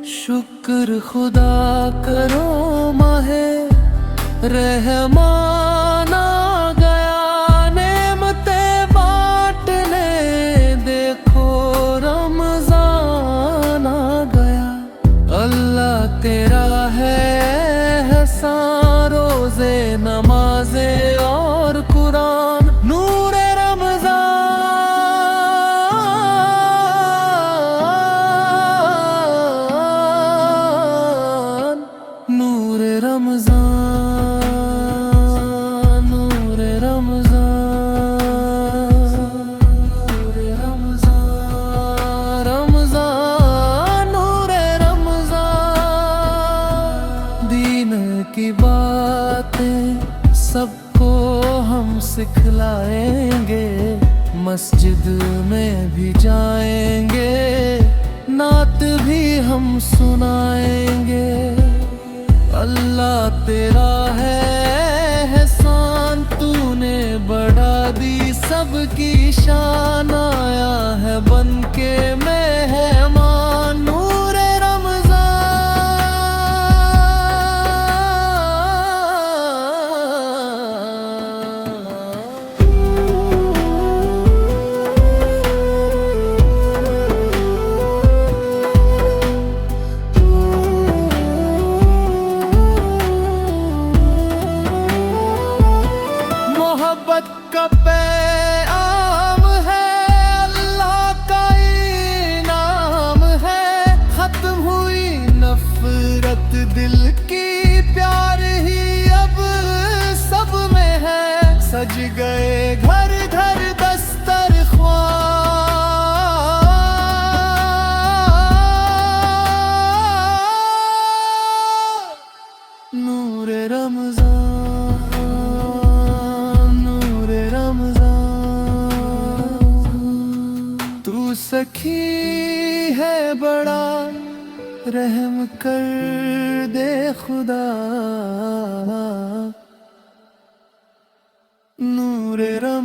शुक्र खुदा करो माहे रहमान आ गया, नेमते बांटने देखो रमजान आ गया। अल्लाह तेरा है एहसान, रोजे नमाजे और कुरान, नूरे रमजान, नूरे रमजान, नूरे रमजान, नूरे रमजान, रमजान नूरे रमजान। दीन की बातें सबको हम सिखलाएंगे, मस्जिद में भी जाएंगे, नात भी हम सुनाएंगे। अल्लाह तेरा है एहसान, तूने बढ़ा दी सबकी शान, आया है बन के मेहमान, नूरे मोहब्बत का पैगाम है, अल्लाह का इनाम है। खत्म हुई नफरत दिल की, प्यार ही अब सब में है। सज गए घर घर दस्तरख्वां, नूरे रमजान, नूरे रमजान। तू सखी है बड़ा, रहम कर दे खुदा, नूरे रमजान।